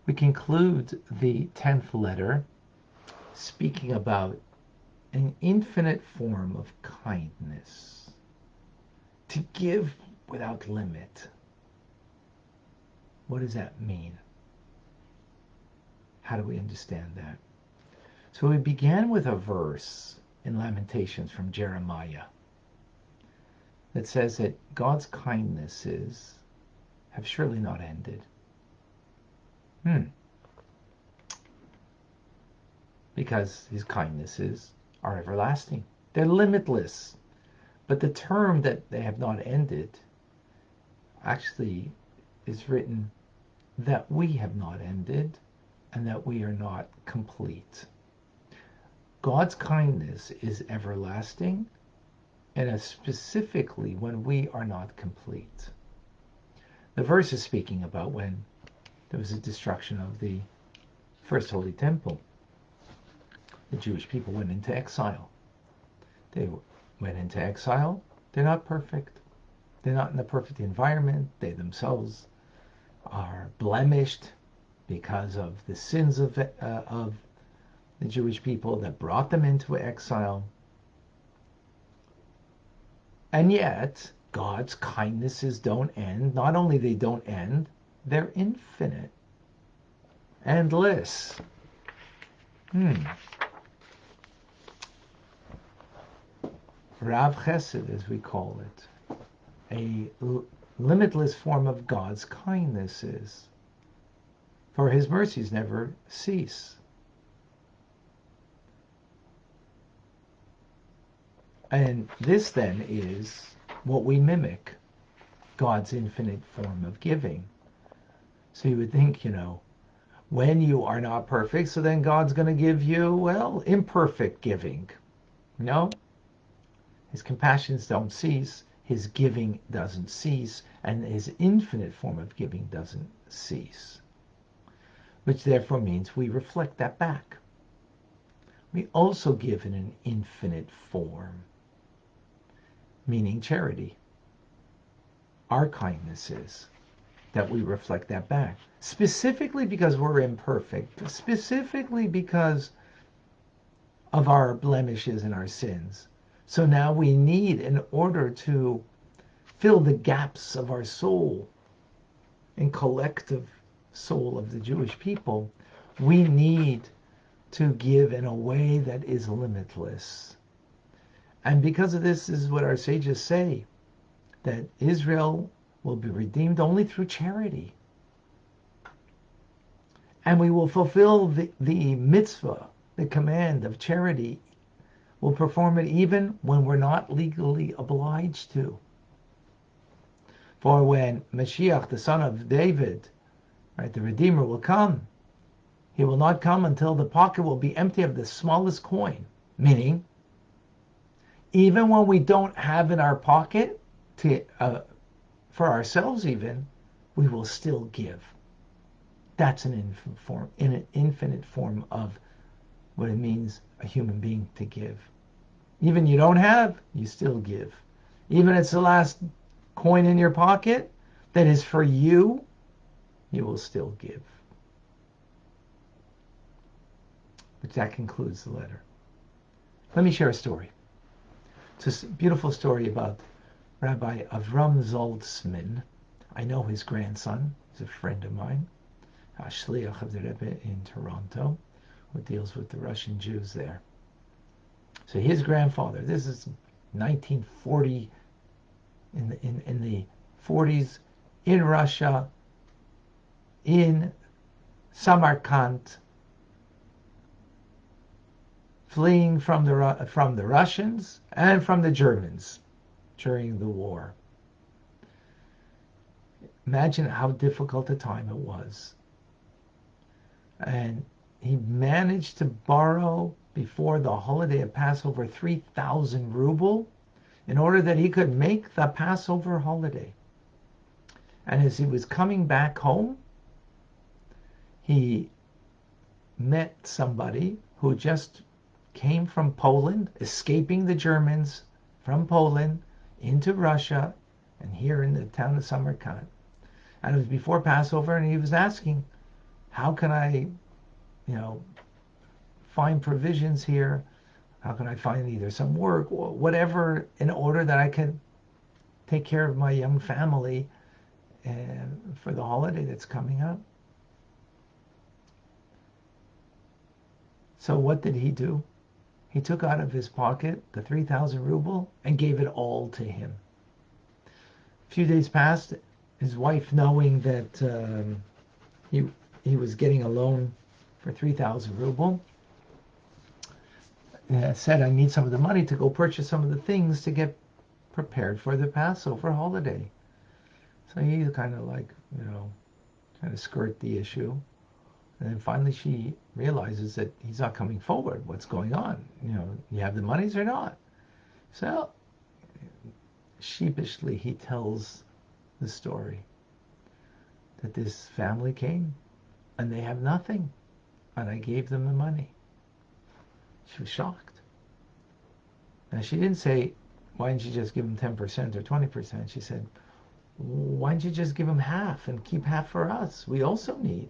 We conclude the 10th letter speaking about an infinite form of kindness, to give without limit. What does that mean? How do we understand that? So we began with a verse in Lamentations from Jeremiah that says that God's kindnesses have surely not ended. Because his kindnesses are everlasting. They're limitless. But the term that they have not ended actually is written that we have not ended and that we are not complete. God's kindness is everlasting, and specifically when we are not complete. The verse is speaking about when there was a destruction of the first Holy Temple. The Jewish people went into exile. They went into exile. They're not perfect. They're not in a perfect environment. They themselves are blemished because of the sins of the Jewish people that brought them into exile. And yet, God's kindnesses don't end. Not only they don't end, they're infinite, endless. Rav Chesed, as we call it, a limitless form of God's kindnesses. For his mercies never cease. And this then is what we mimic, God's infinite form of giving. So you would think, when you are not perfect, so then God's going to give you, well, imperfect giving. No. His compassions don't cease, his giving doesn't cease, and his infinite form of giving doesn't cease. Which therefore means we reflect that back. We also give in an infinite form, meaning charity. Our kindness is that we reflect that back. Specifically because we're imperfect, specifically because of our blemishes and our sins. So now we need, in order to fill the gaps of our soul and collective soul of the Jewish people, we need to give in a way that is limitless. And because of this is what our sages say, that Israel will be redeemed only through charity. And we will fulfill the mitzvah, the command of charity. We'll perform it even when we're not legally obliged to. For when Mashiach, the son of David, right, the Redeemer, will come, he will not come until the pocket will be empty of the smallest coin. Meaning, even when we don't have in our pocket for ourselves even, we will still give. That's an infinite form of what it means a human being to give. Even you don't have, you still give. Even it's the last coin in your pocket that is for you, you will still give. But that concludes the letter. Let me share a story. It's a beautiful story about Rabbi Avram Zaltzman. I know his grandson. He's a friend of mine, a shliach of the Rebbe in Toronto, who deals with the Russian Jews there. So his grandfather, this is 1940, in the 40s, in Russia, in Samarkand, fleeing from the Russians and from the Germans during the war. Imagine how difficult a time it was. And he managed to borrow, before the holiday of Passover, 3,000 ruble in order that he could make the Passover holiday. And as he was coming back home, he met somebody who just came from Poland, escaping the Germans from Poland into Russia, and here in the town of Samarkand. And it was before Passover, and he was asking, How can I, find provisions here? How can I find either some work or whatever in order that I can take care of my young family and for the holiday that's coming up? So what did he do? He took out of his pocket the 3,000 ruble and gave it all to him. A few days passed. His wife, knowing that he was getting a loan for 3,000 ruble, said, I need some of the money to go purchase some of the things to get prepared for the Passover holiday. So he kind of kind of skirt the issue. And then finally she realizes that he's not coming forward. What's going on? You have the monies or not? So sheepishly he tells the story that this family came and they have nothing and I gave them the money. She was shocked. And she didn't say, why didn't you just give them 10% or 20%? She said, why don't you just give them half and keep half for us? We also need.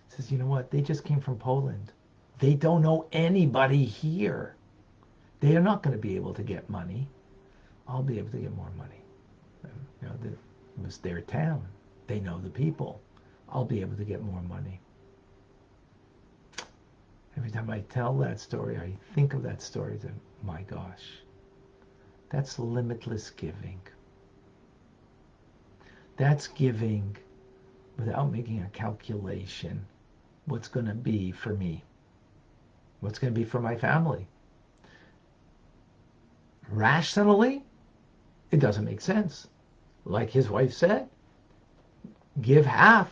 Says, you know what? They just came from Poland. They don't know anybody here. They are not going to be able to get money. I'll be able to get more money. It was their town. They know the people. I'll be able to get more money. Every time I tell that story, I think of that story. That, my gosh, that's limitless giving. That's giving without making a calculation. What's going to be for me? What's going to be for my family? Rationally, it doesn't make sense. Like his wife said, give half,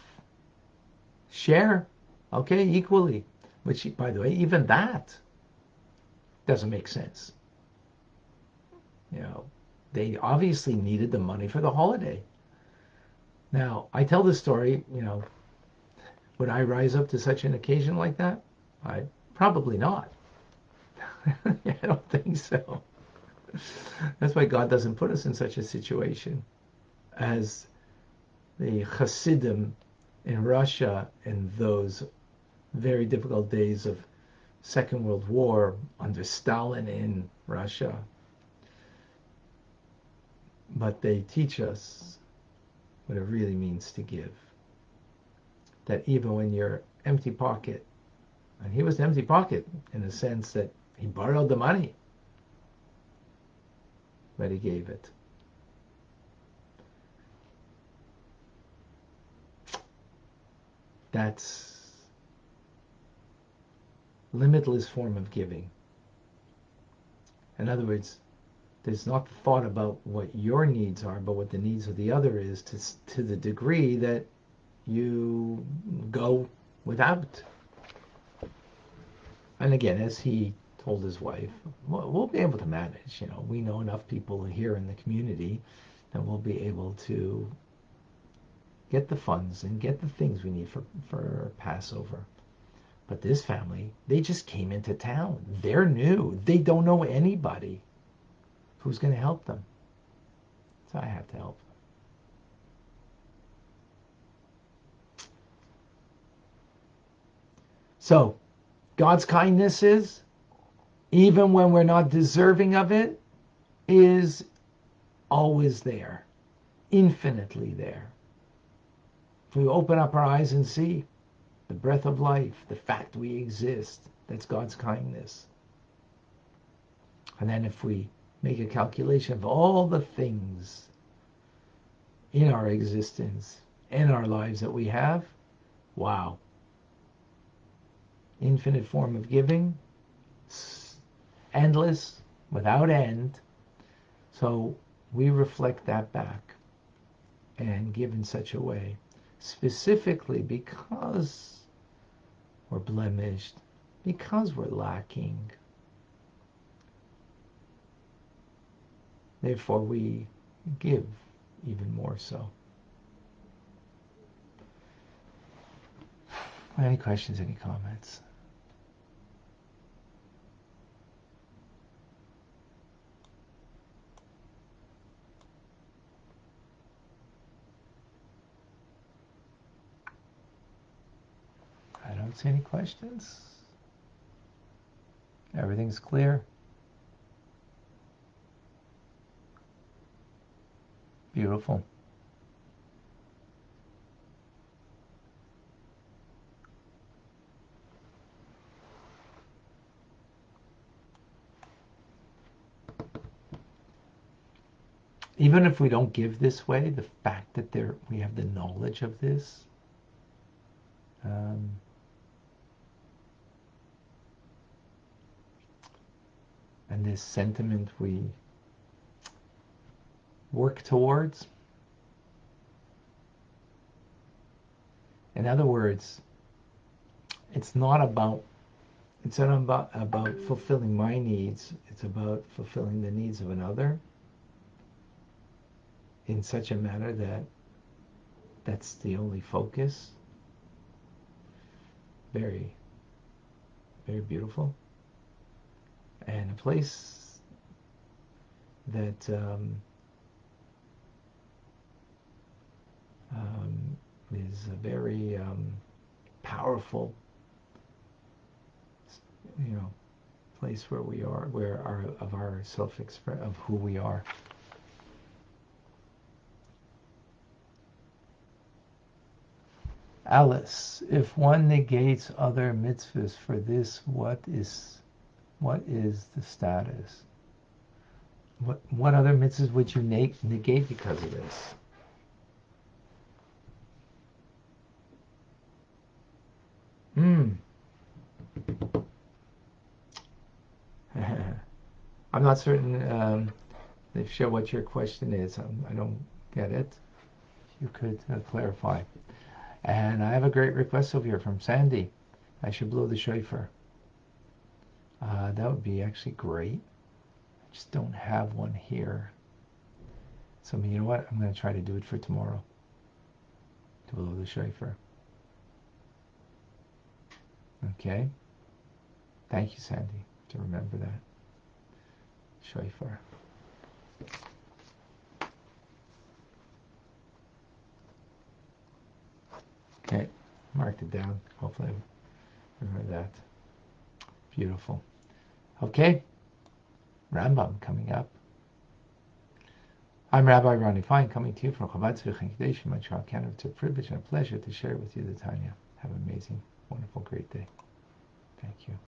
share, okay, equally. Which, by the way, even that doesn't make sense. They obviously needed the money for the holiday. Now, I tell this story, would I rise up to such an occasion like that? I probably not. I don't think so. That's why God doesn't put us in such a situation as the Hasidim in Russia in those very difficult days of Second World War under Stalin in Russia. But they teach us what it really means to give. That even when you're empty pocket, and he was an empty pocket in the sense that he borrowed the money, but he gave it. That's limitless form of giving. In other words, there's not the thought about what your needs are, but what the needs of the other is, to the degree that you go without. And again, as he told his wife, we'll be able to manage. We know enough people here in the community that we'll be able to get the funds and get the things we need for Passover. But this family, they just came into town. They're new. They don't know anybody. Who's going to help them? So I have to help them. So God's kindness is, even when we're not deserving of it, is always there, infinitely there. If we open up our eyes and see the breath of life, the fact we exist, that's God's kindness. And then if we make a calculation of all the things in our existence, in our lives that we have, wow. Infinite form of giving, endless, without end. So we reflect that back and give in such a way, specifically because we're blemished, because we're lacking. Therefore, we give even more so. Any questions, any comments? don't see any questions. Everything's clear. Beautiful. Even if we don't give this way, the fact that we have the knowledge of this, and this sentiment we work towards. In other words, it's not about fulfilling my needs. It's about fulfilling the needs of another in such a manner that that's the only focus. Very, very beautiful. And a place that is a very powerful, place where we are, of our self-express, of who we are. Alice, if one negates other mitzvahs for this, what is the status? What other mitzvahs would you negate because of this? I'm not certain sure what your question is. I don't get it. You could clarify. And I have a great request over here from Sandy. I should blow the shofar. That would be actually great. I just don't have one here. So you know what? I'm going to try to do it for tomorrow. To blow the shofar. Okay. Thank you, Sandy, to remember that. Shofar. Okay, marked it down. Hopefully I remember that. Beautiful. Okay, Rambam coming up. I'm Rabbi Ronnie Fine, coming to you from Chabad Tzvich Montreal, Canada. It's a privilege and a pleasure to share with you the Tanya. Have an amazing, wonderful, great day. Thank you.